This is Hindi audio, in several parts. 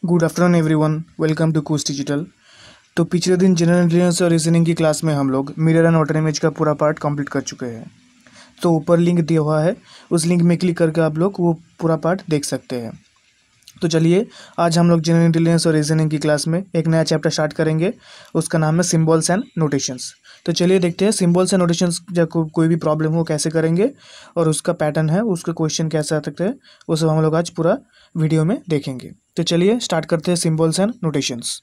Good afternoon everyone, welcome to कूस डिजिटल। तो पिछले दिन जनरल इंटेलिजेंस और रीजनिंग की क्लास में हम लोग मिरर एंड वाटर इमेज का पूरा पार्ट कंप्लीट कर चुके हैं। तो ऊपर लिंक दिया हुआ है, उस लिंक में क्लिक करके आप लोग वो पूरा पार्ट देख सकते हैं। तो चलिए, आज हम लोग जनरल इंटेलिजेंस और रीजनिंग की क्लास में एक नया चैप्टर स्टार्ट करेंगे। उसका नाम है सिम्बल्स एंड नोटेशंस। तो चलिए देखते हैं सिम्बल्स एंड नोटेशंस जब कोई भी प्रॉब्लम हो कैसे करेंगे और उसका पैटर्न है, उसके क्वेश्चन कैसे आ सकते हैं, वो सब हम लोग आज पूरा वीडियो में देखेंगे। तो चलिए स्टार्ट करते हैं सिम्बल्स एंड नोटेशंस।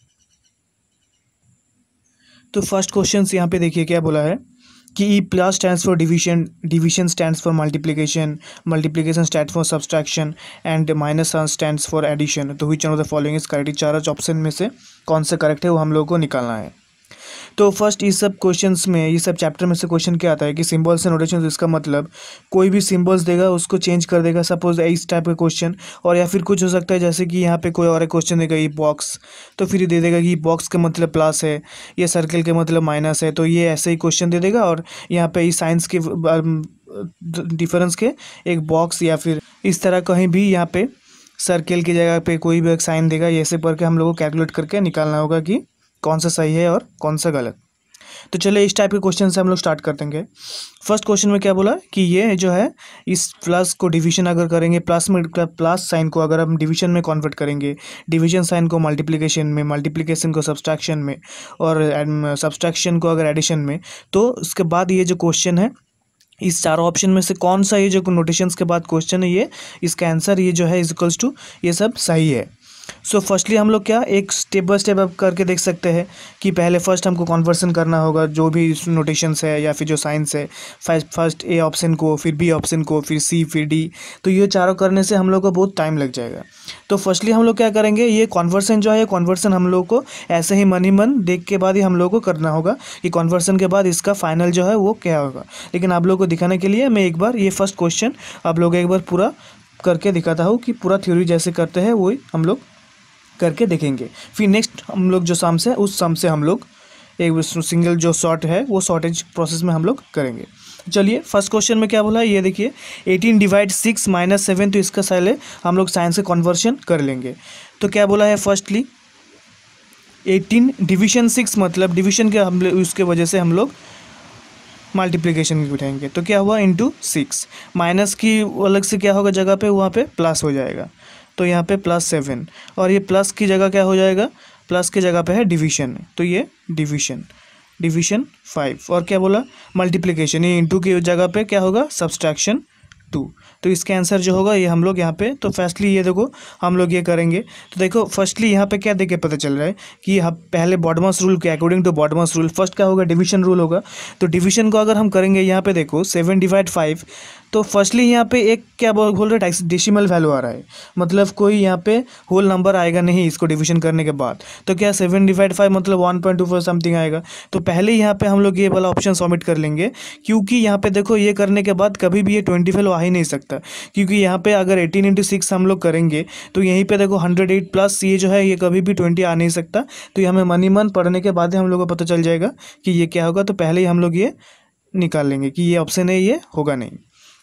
तो फर्स्ट क्वेश्चन यहाँ पे देखिए क्या बोला है कि ई plus stands for division, division stands for multiplication, multiplication stand for subtraction and minus stands for addition. तो which one of the following is correct? चार ऑप्शन में से कौन सा करेक्ट है वो हम लोगों को निकालना है। तो फर्स्ट इस सब क्वेश्चंस में, ये सब चैप्टर में से क्वेश्चन क्या आता है कि सिंबल्स एंड नोटेशंस, इसका मतलब कोई भी सिंबल्स देगा उसको चेंज कर देगा, सपोज इस टाइप का क्वेश्चन। और या फिर कुछ हो सकता है जैसे कि यहाँ पे कोई और एक क्वेश्चन देगा ये बॉक्स, तो फिर दे देगा कि बॉक्स का मतलब प्लस है, ये सर्कल के मतलब माइनस है, तो ये ऐसे ही क्वेश्चन दे देगा। और यहाँ पे इस साइंस के डिफरेंस के एक बॉक्स या फिर इस तरह कहीं भी यहाँ पे सर्कल की जगह पे कोई भी एक साइन देगा। ये ऐसे करके हम लोग को कैलकुलेट करके निकालना होगा कि कौन सा सही है और कौन सा गलत। तो चलिए इस टाइप के क्वेश्चन से हम लोग स्टार्ट कर देंगे। फर्स्ट क्वेश्चन में क्या बोला कि ये जो है इस प्लस को डिवीजन अगर करेंगे, प्लस में प्लस साइन को अगर हम डिवीजन में कन्वर्ट करेंगे, डिवीजन साइन को मल्टीप्लिकेशन में, मल्टीप्लिकेशन को सब्सट्रैक्शन में और सब्सट्रैक्शन को अगर एडिशन में, तो उसके बाद ये जो क्वेश्चन है इस चारों ऑप्शन में से कौन सा ये जो नोटेशंस के बाद क्वेश्चन है ये, इसका आंसर ये जो है इज इक्वल्स टू ये सब सही है। सो फर्स्टली हम लोग क्या एक स्टेप बाय स्टेप अब करके देख सकते हैं कि पहले फर्स्ट हमको कन्वर्सन करना होगा जो भी नोटेशंस है या फिर जो साइंस है, फर्स्ट ए ऑप्शन को, फिर बी ऑप्शन को, फिर सी, फिर डी। तो ये चारों करने से हम लोग को बहुत टाइम लग जाएगा। तो फर्स्टली हम लोग क्या करेंगे, ये कन्वर्सन जो है, कन्वर्सन हम लोग को ऐसे ही मन देख के बाद ही हम लोग को करना होगा कि कन्वर्सन के बाद इसका फाइनल जो है वो क्या होगा। लेकिन आप लोग को दिखाने के लिए मैं एक बार ये फर्स्ट क्वेश्चन आप लोग एक बार पूरा करके दिखाता हूँ कि पूरा थ्योरी जैसे करते हैं वही हम लोग करके देखेंगे। फिर नेक्स्ट हम लोग जो सम्स है उस सम से हम लोग एक सिंगल जो शॉर्ट है वो शॉर्टेज प्रोसेस में हम लोग करेंगे। चलिए फर्स्ट क्वेश्चन में क्या बोला है ये देखिए, 18 डिवाइड 6 माइनस 7। तो इसका पहले हम लोग साइंस से कन्वर्शन कर लेंगे। तो क्या बोला है फर्स्टली 18 डिवीजन 6, मतलब डिवीजन के हम उसके वजह से हम लोग मल्टीप्लिकेशन की उठाएंगे। तो क्या हुआ इंटू 6, माइनस की अलग से क्या होगा जगह पे, वहाँ पे प्लस हो जाएगा। तो यहाँ पे +7 और ये प्लस की जगह क्या हो जाएगा, प्लस की जगह पे है डिवीजन, तो ये डिवीजन 5। और क्या बोला मल्टीप्लिकेशन, ये इंटू की जगह पे क्या होगा सब्सट्रैक्शन 2। तो इसका आंसर जो होगा ये हम लोग यहाँ पे, तो फर्स्टली ये देखो हम लोग ये करेंगे। तो देखो फर्स्टली यहाँ पे क्या देख के पता चल रहा है कि हम पहले बॉडमस रूल के according to BODMAS rule first क्या होगा डिवीजन रूल होगा। तो डिवीजन को अगर हम करेंगे यहाँ पे देखो 7 डिवाइड 5, तो फर्स्टली यहाँ पे एक क्या बोल रहे हैं डेसिमल वैल्यू आ रहा है, मतलब कोई यहाँ पे होल नंबर आएगा नहीं इसको डिवीजन करने के बाद। तो क्या 7 डिवाइड 5 मतलब 1.24 समथिंग आएगा। तो पहले यहाँ पे हम लोग ये वाला ऑप्शन सबमिट कर लेंगे, क्योंकि यहाँ पे देखो ये करने के बाद कभी भी ये 20 वैल्यू आ ही नहीं सकता, क्योंकि यहाँ पे अगर 18 इंटू 6 हम लोग करेंगे तो यहीं पे देखो 108 प्लस ये जो है ये कभी भी 20 आ नहीं सकता। तो ये हमें मन पढ़ने के बाद ही हम लोग को पता चल जाएगा कि ये क्या होगा। तो पहले ही हम लोग ये निकाल लेंगे कि ये ऑप्शन है, ये होगा नहीं।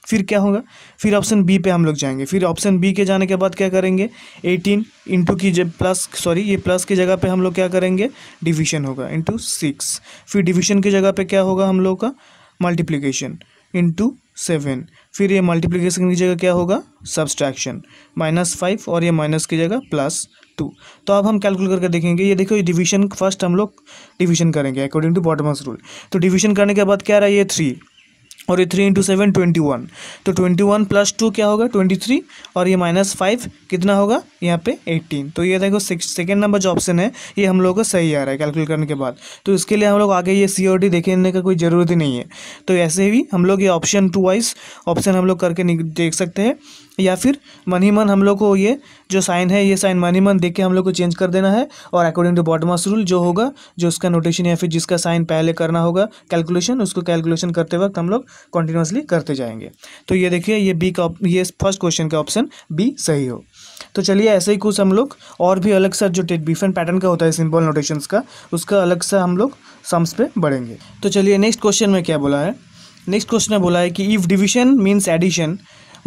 फिर क्या होगा, फिर ऑप्शन बी पे हम लोग जाएंगे। फिर ऑप्शन बी के जाने के बाद क्या करेंगे 18 इंटू की ये प्लस की जगह पे हम लोग क्या करेंगे डिवीजन होगा इंटू 6। फिर डिवीजन की जगह पे क्या होगा हम लोग का मल्टीप्लिकेशन इंटू 7। फिर ये मल्टीप्लिकेशन की जगह क्या होगा सब्सट्रैक्शन -5 और ये माइनस की जगह +2। तो अब हम कैलकुलेट करके देखेंगे। ये देखो ये डिवीजन फर्स्ट हम लोग डिवीजन करेंगे अकॉर्डिंग टू बॉडमस रूल। तो डिवीजन करने के बाद क्या रहा है ये 3 और ये 3 इंटू 7 21। तो 21 + 2 क्या होगा 23 और ये -5 कितना होगा यहाँ पे 18। तो ये देखो सेकेंड नंबर जो ऑप्शन है ये हम लोग को सही आ रहा है कैलकुलेट करने के बाद। तो इसके लिए हम लोग आगे ये सी और डी देखने का कोई ज़रूरत ही नहीं है। तो ऐसे ही हम लोग ये ऑप्शन 2 वाइज ऑप्शन हम लोग करके देख सकते हैं, या फिर मन ही मन हम लोग को ये जो साइन है ये साइन मन ही मन देख के हम लोग को चेंज कर देना है। और अकॉर्डिंग टू बॉडमस रूल जो होगा, जो उसका नोटेशन या फिर जिसका साइन पहले करना होगा कैलकुलेशन, उसको कैलकुलेशन करते वक्त हम लोग कंटिन्यूसली करते जाएंगे। तो ये देखिए ये बी का, ये फर्स्ट क्वेश्चन का ऑप्शन बी सही हो। तो चलिए ऐसे ही कुछ हम लोग और भी अलग सा जो डिफरेंट पैटर्न का होता है सिंबल नोटेशंस का, उसका अलग सा हम लोग सम्स पे बढ़ेंगे। तो चलिए नेक्स्ट क्वेश्चन में क्या बोला है, नेक्स्ट क्वेश्चन में बोला है कि if division means addition,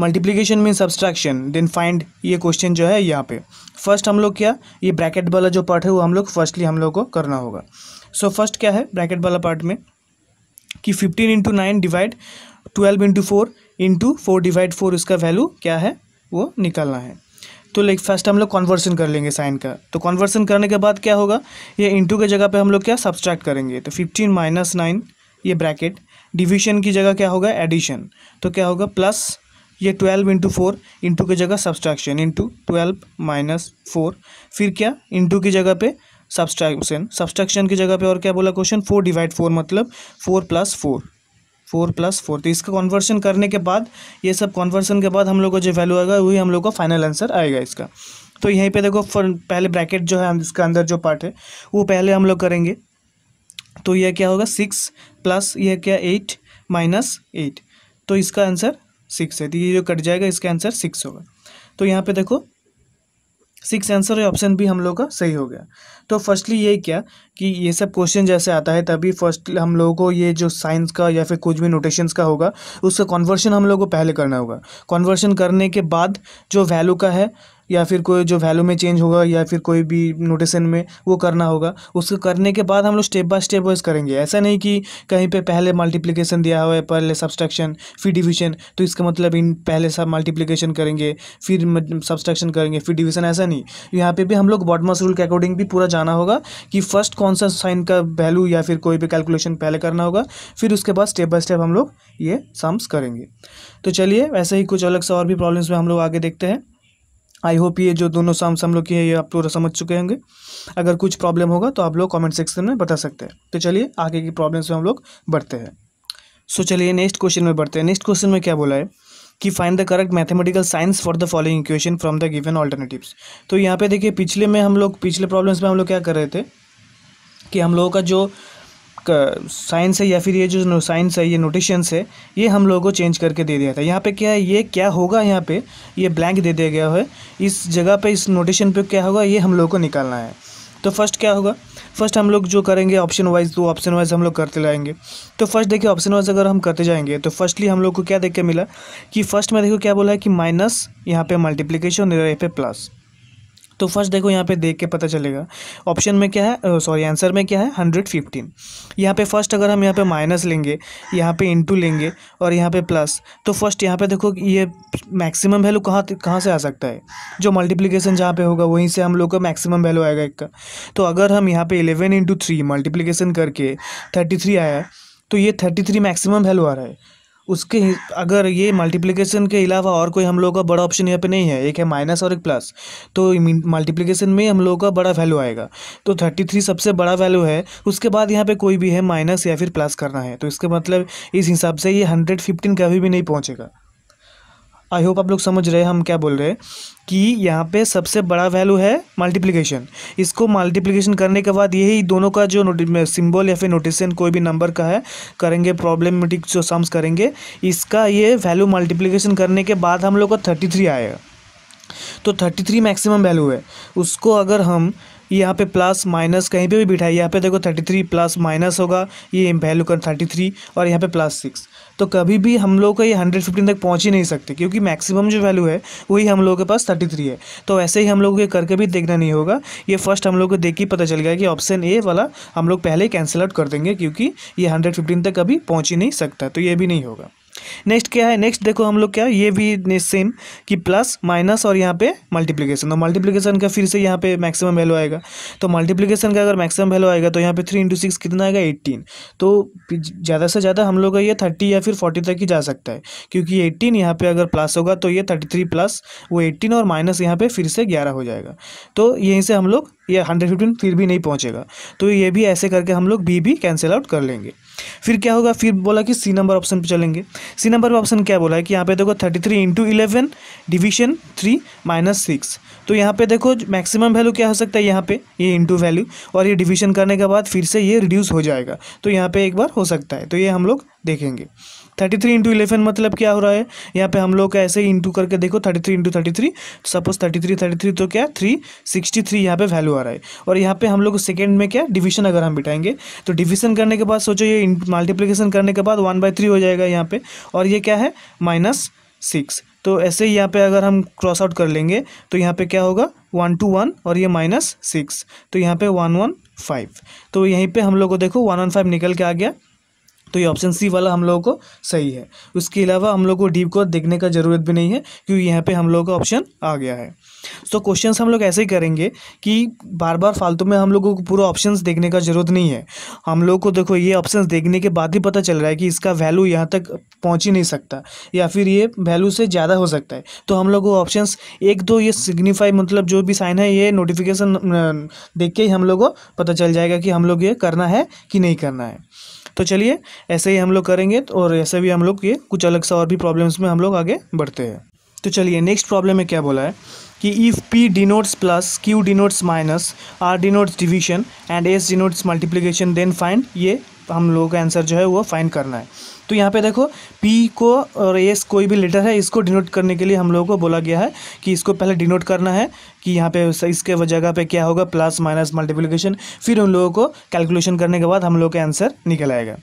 multiplication mean subtraction, then find, ये क्वेश्चन जो है यहाँ पे फर्स्ट हम लोग क्या, ये ब्रैकेट वाला जो पार्ट है वो हम लोग फर्स्टली हम लोग को करना होगा। सो फर्स्ट क्या है ब्रैकेट वाला पार्ट में कि 15 into 9 divide 12 into 4 into 4 divide 4, इसका वैल्यू क्या है वो निकालना है। तो लाइक फर्स्ट हम लोग कन्वर्सन कर लेंगे साइन का। तो कन्वर्सन करने के बाद क्या होगा, ये इंटू के जगह पे हम लोग क्या सब्सट्रैक्ट करेंगे। तो 15 माइनस 9 ये ब्रैकेट, डिवीजन की जगह क्या होगा एडिशन, तो क्या होगा प्लस ये 12 इंटू 4 इंटू की जगह सब्सट्रैक्शन इंटू 12 माइनस 4, फिर क्या इंटू की जगह पे सब्सट्रैक्शन, सब्सट्रैक्शन की जगह पे और क्या बोला क्वेश्चन 4 डिवाइड 4 मतलब 4 प्लस 4, 4 प्लस 4। तो इसका कन्वर्सन करने के बाद, ये सब कन्वर्सन के बाद हम लोग को जो वैल्यू आएगा वही हम लोग का फाइनल आंसर आएगा इसका। तो यहीं पे देखो पहले ब्रैकेट जो है इसका अंदर जो पार्ट है वो पहले हम लोग करेंगे। तो यह क्या होगा 6 प्लस यह क्या 8 माइनस 8, तो इसका आंसर 6 है। तो ये जो कट जाएगा इसका आंसर 6 होगा। तो यहाँ पे देखो 6 आंसर है, ऑप्शन भी हम लोग का सही हो गया। तो फर्स्टली ये क्या कि ये सब क्वेश्चन जैसे आता है तभी फर्स्ट हम लोगों को ये जो साइंस का या फिर कुछ भी नोटेशंस का होगा उसका कन्वर्शन हम लोग को पहले करना होगा। कन्वर्शन करने के बाद जो वैल्यू का है या फिर कोई जो वैल्यू में चेंज होगा या फिर कोई भी नोटेशन में वो करना होगा। उसको करने के बाद हम लोग स्टेप बाय स्टेप वाइज करेंगे। ऐसा नहीं कि कहीं पे पहले मल्टीप्लिकेशन दिया हुआ है, पहले सब्सट्रैक्शन फिर डिवीजन, तो इसका मतलब इन पहले सब मल्टीप्लिकेशन करेंगे फिर सब्सट्रैक्शन करेंगे फिर डिवीजन, ऐसा नहीं। यहाँ पे भी हम लोग बॉडमस रूल के अकॉर्डिंग भी पूरा जाना होगा कि फर्स्ट कौन सा साइन का वैल्यू या फिर कोई भी कैलकुलेशन पहले करना होगा, फिर उसके बाद स्टेप बाय स्टेप हम लोग ये सम्स करेंगे। तो चलिए वैसे ही कुछ अलग सा और भी प्रॉब्लम्स में हम लोग आगे देखते हैं। आई होप ये जो दोनों सम्स हम लोग की है ये आप पूरा समझ चुके होंगे। अगर कुछ प्रॉब्लम होगा तो आप लोग कमेंट सेक्शन में बता सकते हैं। तो चलिए आगे की प्रॉब्लम्स में हम लोग बढ़ते हैं। सो चलिए नेक्स्ट क्वेश्चन में बढ़ते हैं। नेक्स्ट क्वेश्चन में क्या बोला है कि find the correct mathematical science for the following equation from the given alternatives. तो यहाँ पे देखिए पिछले प्रॉब्लम्स में हम लोग क्या कर रहे थे कि हम लोगों का जो साइंस है या फिर ये जो साइंस है ये नोटेशंस है ये हम लोगों को चेंज करके दे दिया था। यहाँ पे क्या है, ये क्या होगा, यहाँ पे ये ब्लैंक दे दिया गया है, इस जगह पे इस नोटेशन पे क्या होगा ये हम लोगों को निकालना है। तो फर्स्ट क्या होगा, फर्स्ट हम लोग जो करेंगे ऑप्शन वाइज, तो ऑप्शन वाइज हम लोग करते जाएंगे। तो फर्स्ट देखिए ऑप्शन वाइज अगर हम करते जाएंगे तो फर्स्टली हम लोग को क्या देख के मिला कि फर्स्ट में देखो क्या बोला है कि माइनस, यहाँ पे मल्टीप्लीकेशन, यहाँ पे प्लस। तो फर्स्ट देखो यहाँ पे देख के पता चलेगा ऑप्शन में क्या है, सॉरी आंसर में क्या है 115। यहाँ पे फर्स्ट अगर हम यहाँ पे माइनस लेंगे, यहाँ पे इंटू लेंगे और यहाँ पे प्लस, तो फर्स्ट यहाँ पे देखो ये मैक्सिमम वैल्यू कहाँ से आ सकता है, जो मल्टीप्लिकेशन जहाँ पे होगा वहीं से हम लोग का मैक्सिमम वैल्यू आएगा एक का। तो अगर हम यहाँ पे 11 इंटू 3 मल्टीप्लिकेशन करके 33 आया, तो ये 33 मैक्सिमम वैल्यू आ रहा है। उसके अगर ये मल्टीप्लिकेशन के अलावा और कोई हम लोग का बड़ा ऑप्शन यहाँ पे नहीं है, एक है माइनस और एक प्लस, तो मल्टीप्लिकेशन में हम लोग का बड़ा वैल्यू आएगा। तो 33 सबसे बड़ा वैल्यू है, उसके बाद यहाँ पे कोई भी है माइनस या फिर प्लस करना है। तो इसका मतलब इस हिसाब से ये 115 कभी भी नहीं पहुँचेगा। आई होप आप लोग समझ रहे हैं हम क्या बोल रहे हैं कि यहाँ पे सबसे बड़ा वैल्यू है मल्टीप्लिकेशन। इसको मल्टीप्लिकेशन करने के बाद यही दोनों का जो सिंबल या फिर नोटेशन कोई भी नंबर का है करेंगे, प्रॉब्लमेटिक जो सम्स करेंगे, इसका ये वैल्यू मल्टीप्लिकेशन करने के बाद हम लोग को 33 आएगा। तो 33 मैक्सिमम वैल्यू है, उसको अगर हम यहाँ पे प्लस माइनस कहीं पे भी बिठाए, यहाँ पे देखो 33 प्लस माइनस होगा, ये वैल्यू कर 33 और यहाँ पे प्लस 6, तो कभी भी हम लोग का ये 115 तक पहुँच ही नहीं सकते, क्योंकि मैक्सिमम जो वैल्यू है वही हम लोगों के पास 33 है। तो ऐसे ही हम लोग ये करके भी देखना नहीं होगा, ये फर्स्ट हम लोग को देख के पता चल गया कि ऑप्शन ए वाला हम लोग पहले ही कैंसिल आउट कर देंगे, क्योंकि ये 115 तक कभी पहुँच ही नहीं सकता, तो ये भी नहीं होगा। नेक्स्ट क्या है, नेक्स्ट देखो हम लोग क्या, ये भी सेम कि प्लस माइनस और यहाँ पे मल्टीप्लिकेशन, तो मल्टीप्लिकेशन का फिर से यहाँ पे मैक्सिमम वैल्यू आएगा। तो मल्टीप्लिकेशन का अगर मैक्सिमम वैल्यू आएगा तो यहाँ पे 3 इंटू 6 कितना आएगा 18। तो ज़्यादा से ज़्यादा हम लोग का ये 30 या फिर 40 तक ही जा सकता है, क्योंकि 18 यहाँ पे अगर प्लस होगा तो ये 33 प्लस वो 18 और माइनस यहाँ पे फिर से 11 हो जाएगा। तो यहीं से हम लोग ये 115 फिर भी नहीं पहुँचेगा, तो ये भी ऐसे करके हम लोग बी भी कैंसिल आउट कर लेंगे। फिर क्या होगा, फिर बोला कि सी नंबर ऑप्शन पे चलेंगे। सी नंबर ऑप्शन क्या बोला है कि यहाँ पे देखो 33 इंटू 11 डिवीजन 3 माइनस 6। तो यहाँ पे देखो मैक्सिमम वैल्यू क्या हो सकता है, यहाँ पे ये इंटू वैल्यू और ये डिवीजन करने के बाद फिर से ये रिड्यूस हो जाएगा, तो यहाँ पे एक बार हो सकता है, तो ये हम लोग देखेंगे। 33 इंटू 11 मतलब क्या हो रहा है, यहाँ पे हम लोग का ऐसे ही इंटू करके देखो 33 इंटू 33, सपोज 33 तो क्या 363 यहाँ पे वैल्यू आ रहा है। और यहाँ पे हम लोग सेकेंड में क्या डिवीजन अगर हम बिठाएंगे तो डिवीजन करने के बाद सोचो ये मल्टीप्लिकेशन करने के बाद 1/3 हो जाएगा यहाँ पे, और ये क्या है -6। तो ऐसे ही यहाँ पे अगर हम क्रॉस आउट कर लेंगे तो यहाँ पे क्या होगा 1 to 1 और ये -6, तो यहाँ पे 115। तो यहीं पे हम लोग को देखो 115 निकल के आ गया। तो ये ऑप्शन सी वाला हम लोगों को सही है। उसके अलावा हम लोग को डी को देखने का ज़रूरत भी नहीं है क्योंकि यहाँ पे हम लोगों का ऑप्शन आ गया है। तो क्वेश्चंस हम लोग ऐसे ही करेंगे कि बार बार फालतू में हम लोगों को पूरा ऑप्शंस देखने का ज़रूरत नहीं है। हम लोग को देखो ये ऑप्शंस देखने के बाद ही पता चल रहा है कि इसका वैल्यू यहाँ तक पहुँच ही नहीं सकता या फिर ये वैल्यू से ज़्यादा हो सकता है। तो हम लोग को ऑप्शंस एक दो ये सिग्निफाई मतलब जो भी साइन है ये नोटिफिकेशन देख के ही हम लोग को पता चल जाएगा कि हम लोग ये करना है कि नहीं करना है। तो चलिए ऐसे ही हम लोग करेंगे और ऐसे भी हम लोग ये कुछ अलग सा और भी प्रॉब्लम्स में हम लोग आगे बढ़ते हैं। तो चलिए नेक्स्ट प्रॉब्लम में क्या बोला है कि if P denotes plus Q denotes minus R denotes division and S denotes multiplication then find, ये हम लोगों का आंसर जो है वो फाइंड करना है। तो यहाँ पे देखो P को और S कोई भी लेटर है इसको डिनोट करने के लिए हम लोगों को बोला गया है कि इसको पहले डिनोट करना है कि यहाँ पे इसके जगह पे क्या होगा प्लस माइनस मल्टीप्लिकेशन, फिर उन लोगों को कैलकुलेशन करने के बाद हम लोग का आंसर निकल आएगा।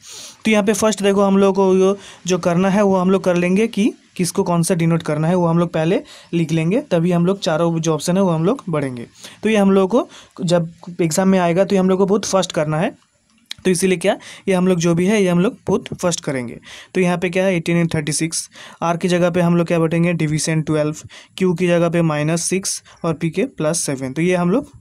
तो यहाँ पे फर्स्ट देखो हम लोग को जो करना है वो हम लोग कर लेंगे कि किसको कौन सा डिनोट करना है वो हम लोग पहले लिख लेंगे, तभी हम लोग चारों जो ऑप्शन है वो हम लोग बढ़ेंगे। तो ये हम लोग को जब एग्जाम में आएगा तो ये हम लोग को बहुत फर्स्ट करना है, तो इसीलिए क्या ये हम लोग जो भी है ये हम लोग बहुत फर्स्ट करेंगे। तो यहाँ पे क्या है 18 and 36, आर की जगह पे हम लोग क्या बैठेंगे डिवीजन 12, क्यू की जगह पे -6 और पी के +7। तो ये हम लोग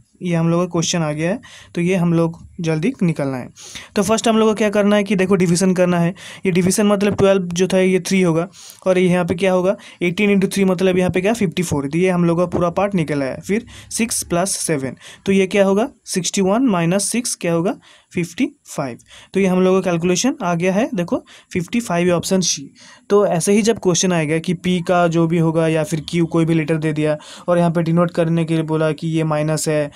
का क्वेश्चन आ गया है। तो ये हम लोग जल्दी निकलना है। तो फर्स्ट हम लोग को क्या करना है कि देखो डिवीजन करना है। ये डिवीजन मतलब 12 जो था ये 3 होगा और यहाँ पे क्या होगा 18 × 3 मतलब यहाँ पे क्या 54। तो ये हम लोग का पूरा पार्ट निकल आया। फिर 6 + 7 तो ये क्या होगा 61 - 6 क्या होगा 55। तो ये हम लोगों का कैलकुलेशन आ गया है। देखो 55 ऑप्शन सी। तो ऐसे ही जब क्वेश्चन आएगा कि पी का जो भी होगा या फिर क्यू कोई भी लेटर दे दिया और यहाँ पे डिनोट करने के लिए बोला कि ये माइनस है,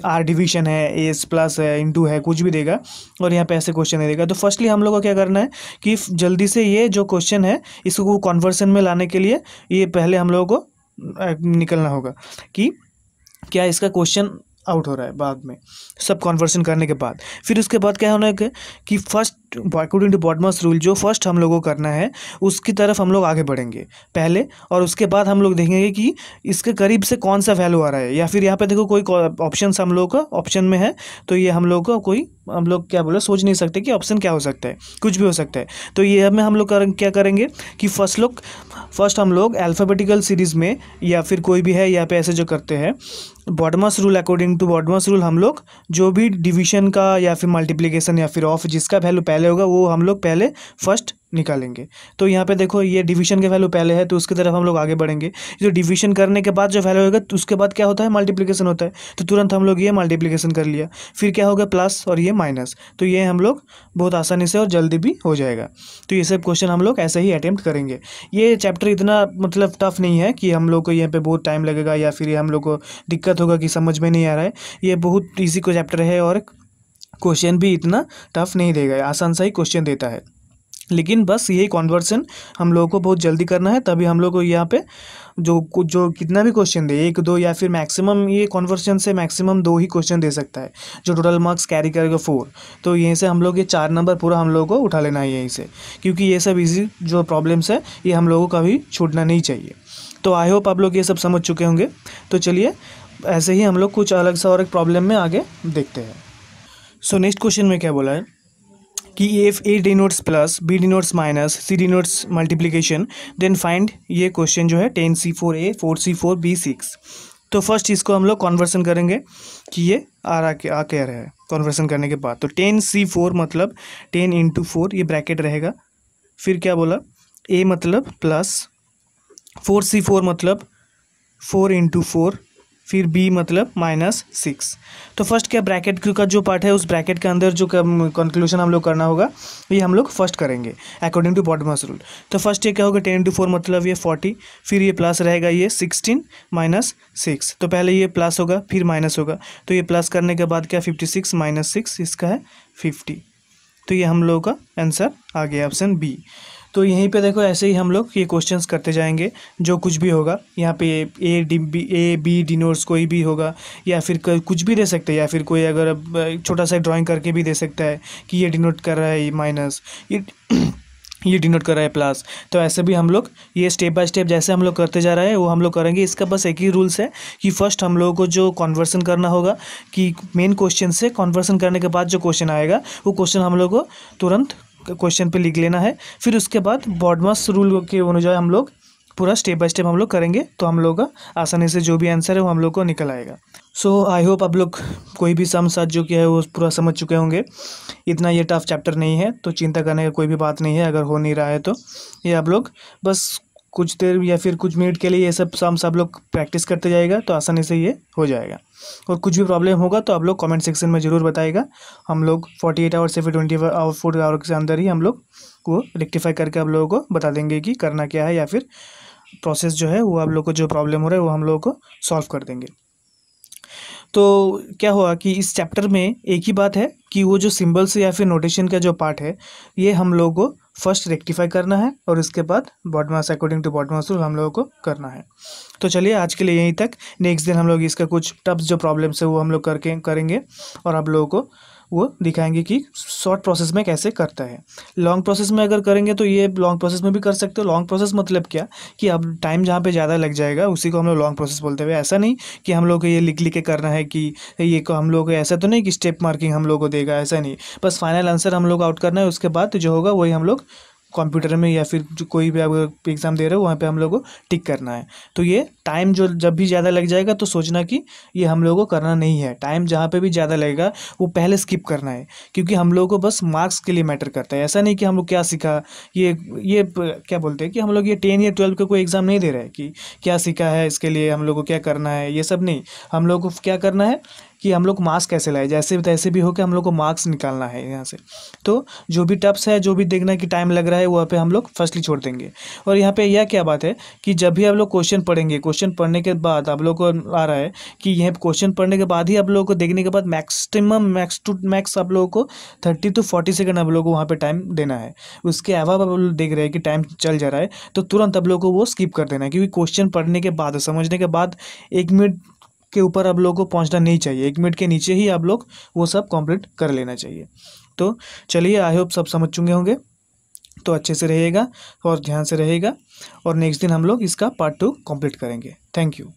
आर डिवीजन है, एस प्लस है, इंटू है, कुछ भी देगा और यहाँ पे ऐसे क्वेश्चन नहीं देगा। तो फर्स्टली हम लोग को क्या करना है कि जल्दी से ये जो क्वेश्चन है इसको कन्वर्सन में लाने के लिए ये पहले हम लोगों को निकलना होगा कि क्या इसका क्वेश्चन आउट हो रहा है। बाद में सब कन्वर्सन करने के बाद फिर उसके बाद क्या होना है कि first according to BODMAS rule जो फर्स्ट हम लोगों को करना है उसकी तरफ हम लोग आगे बढ़ेंगे पहले, और उसके बाद हम लोग देखेंगे कि इसके करीब से कौन सा वैल्यू आ रहा है। या फिर यहाँ पे देखो कोई ऑप्शन हम लोग का ऑप्शन में है तो ये हम लोग को हम लोग क्या बोले सोच नहीं सकते कि ऑप्शन क्या हो सकता है, कुछ भी हो सकता है। तो ये में हम लोग क्या करेंगे कि फर्स्ट हम लोग अल्फ़ाबेटिकल सीरीज़ में या फिर कोई भी है यहाँ पे ऐसे जो करते हैं BODMAS rule, according to BODMAS rule हम लोग जो भी डिवीजन का या फिर मल्टीप्लिकेशन या फिर ऑफ जिसका वैल्यू पहले होगा वो हम लोग पहले फर्स्ट निकालेंगे। तो यहाँ पे देखो ये डिवीजन के वैल्यू पहले है तो उसकी तरफ हम लोग आगे बढ़ेंगे। जो डिवीजन करने के बाद जो वैल्यू होगा तो उसके बाद क्या होता है मल्टीप्लिकेशन होता है, तो तुरंत हम लोग ये मल्टीप्लिकेशन कर लिया। फिर क्या होगा प्लस और ये माइनस, तो ये हम लोग बहुत आसानी से और जल्दी भी हो जाएगा। तो ये सब क्वेश्चन हम लोग ऐसे ही अटेम्प्ट करेंगे। ये चैप्टर इतना मतलब टफ नहीं है कि हम लोग को यहाँ पे बहुत टाइम लगेगा या फिर हम लोग को दिक्कत होगा कि समझ में नहीं आ रहा है। ये बहुत ईजी को चैप्टर है और क्वेश्चन भी इतना टफ नहीं देगा, आसान सा ही क्वेश्चन देता है। लेकिन बस यही कन्वर्सन हम लोगों को बहुत जल्दी करना है, तभी हम लोग को यहाँ पे जो कितना भी क्वेश्चन दे 1 2 या फिर मैक्सिमम ये कन्वर्सन से मैक्सिमम 2 ही क्वेश्चन दे सकता है जो टोटल मार्क्स कैरी करेगा 4। तो यहीं से हम लोग ये 4 नंबर पूरा हम लोगों को उठा लेना है यहीं से, क्योंकि ये सब इजी जो प्रॉब्लम्स है ये हम लोगों को कभी छूटना नहीं चाहिए। तो आई होप आप लोग ये सब समझ चुके होंगे। तो चलिए ऐसे ही हम लोग कुछ अलग सा और एक प्रॉब्लम में आगे देखते हैं। सो नेक्स्ट क्वेश्चन में क्या बोला है कि if A denotes plus B denotes minus C denotes multiplication then find, ये क्वेश्चन जो है 10C4A 4C4B6। तो फर्स्ट इसको हम लोग कन्वर्सन करेंगे कि ये आ क्या रहा है कन्वर्सन करने के बाद। तो 10C4 मतलब 10 × 4 ये ब्रैकेट रहेगा। फिर क्या बोला A मतलब प्लस 4C4 मतलब 4 × 4, फिर b मतलब -6। तो फर्स्ट क्या ब्रैकेट का जो पार्ट है उस ब्रैकेट के अंदर जो कंक्लूजन हम लोग करना होगा ये हम लोग फर्स्ट करेंगे अकॉर्डिंग टू बॉडमस रूल। तो फर्स्ट ये क्या होगा 10 × 4 मतलब ये 40, फिर ये प्लस रहेगा ये 16 - 6। तो पहले ये प्लस होगा फिर माइनस होगा, तो ये प्लस करने के बाद क्या 56 - 6 इसका है 50। तो ये हम लोगों का आंसर आ गया ऑप्शन बी। तो यहीं पे देखो ऐसे ही हम लोग ये क्वेश्चंस करते जाएंगे, जो कुछ भी होगा यहाँ पे ए बी डिनोट्स कोई भी होगा या फिर कुछ भी दे सकते हैं, या फिर कोई अगर छोटा सा ड्राइंग करके भी दे सकता है कि ये डिनोट कर रहा है माइनस, ये डिनोट कर रहा है प्लस। तो ऐसे भी हम लोग ये स्टेप बाय स्टेप जैसे हम लोग करते जा रहे हैं वो हम लोग करेंगे। इसका बस एक ही रूल्स है कि फर्स्ट हम लोगों को जो कन्वर्सन करना होगा कि मेन क्वेश्चन से कन्वर्सन करने के बाद जो क्वेश्चन आएगा वो क्वेश्चन हम लोग को तुरंत क्वेश्चन पे लिख लेना है। फिर उसके बाद बॉडमास रूल के अनुसार हम लोग पूरा स्टेप बाय स्टेप हम लोग करेंगे, तो हम लोग का आसानी से जो भी आंसर है वो हम लोग को निकल आएगा। सो आई होप आप लोग कोई भी सम साथ जो किया है वो पूरा समझ चुके होंगे। इतना ये टफ चैप्टर नहीं है, तो चिंता करने का कोई भी बात नहीं है। अगर हो नहीं रहा है तो ये आप लोग बस कुछ देर या फिर कुछ मिनट के लिए ये सब सम्स आप लोग प्रैक्टिस करते जाएगा तो आसानी से ये हो जाएगा। और कुछ भी प्रॉब्लम होगा तो आप लोग कमेंट सेक्शन में ज़रूर बताएगा। हम लोग 48 आवर्स से फिर 24 आवर के अंदर ही हम लोग वो रेक्टिफाई करके आप लोगों को बता देंगे कि करना क्या है, या फिर प्रोसेस जो है वो आप लोग को जो प्रॉब्लम हो रहा है वो हम लोगों को सॉल्व कर देंगे। तो क्या हुआ कि इस चैप्टर में एक ही बात है कि वो जो सिंबल्स या फिर नोटेशन का जो पार्ट है ये हम लोगों को फर्स्ट रेक्टिफाई करना है और उसके बाद BODMAS according to BODMAS rule हम लोगों को करना है। तो चलिए आज के लिए यहीं तक। नेक्स्ट दिन हम लोग इसका कुछ टफ जो प्रॉब्लम्स है वो हम लोग करके करेंगे और आप लोगों को वो दिखाएंगे कि शॉर्ट प्रोसेस में कैसे करता है। लॉन्ग प्रोसेस में अगर करेंगे तो ये लॉन्ग प्रोसेस में भी कर सकते हो। लॉन्ग प्रोसेस मतलब क्या कि अब टाइम जहाँ पे ज़्यादा लग जाएगा उसी को हम लोग लॉन्ग प्रोसेस बोलते हैं। ऐसा नहीं कि हम लोग को ये लिख लिख के करना है कि ये को हम लोग को ऐसा तो नहीं कि स्टेप मार्किंग हम लोग को देगा, ऐसा नहीं। बस फाइनल आंसर हम लोग आउट करना है, उसके बाद जो होगा वही हम लोग कंप्यूटर में या फिर जो कोई भी आप एग्ज़ाम दे रहे हो वहाँ पे हम लोग को टिक करना है। तो ये टाइम जो जब भी ज़्यादा लग जाएगा तो सोचना कि ये हम लोगों को करना नहीं है। टाइम जहाँ पे भी ज़्यादा लगेगा वो पहले स्किप करना है, क्योंकि हम लोगों को बस मार्क्स के लिए मैटर करता है। ऐसा नहीं कि हम लोग क्या सीखा, क्या बोलते हैं कि हम लोग ये 10 या 12 का कोई एग्ज़ाम नहीं दे रहे हैं कि क्या सीखा है इसके लिए हम लोग को क्या करना है, ये सब नहीं। हम लोग को क्या करना है कि हम लोग मार्क्स कैसे लाए, जैसे तैसे भी हो के हम लोग को मार्क्स निकालना है यहाँ से। तो जो भी टप्स है, जो भी देखना है कि टाइम लग रहा है, वहाँ पे हम लोग फर्स्टली छोड़ देंगे। और यहाँ पे यह क्या बात है कि जब भी आप लोग क्वेश्चन पढ़ेंगे, क्वेश्चन पढ़ने के बाद आप लोग को आ रहा है कि यह क्वेश्चन पढ़ने के बाद ही आप लोगों को देखने के बाद मैक्स टू मैक्स आप लोगों को 30 to 40 सेकंड आप लोगों को वहाँ पे टाइम देना है। उसके अलावा आप लोग देख रहे हैं कि टाइम चल जा रहा है तो तुरंत आप लोगों को वो स्किप कर देना है, क्योंकि क्वेश्चन पढ़ने के बाद समझने के बाद 1 मिनट के ऊपर आप लोगों को पहुंचना नहीं चाहिए। 1 मिनट के नीचे ही आप लोग वो सब कंप्लीट कर लेना चाहिए। तो चलिए, आई होप सब समझ चुके होंगे। तो अच्छे से रहिएगा और ध्यान से रहिएगा, और नेक्स्ट दिन हम लोग इसका पार्ट 2 कंप्लीट करेंगे। Thank you.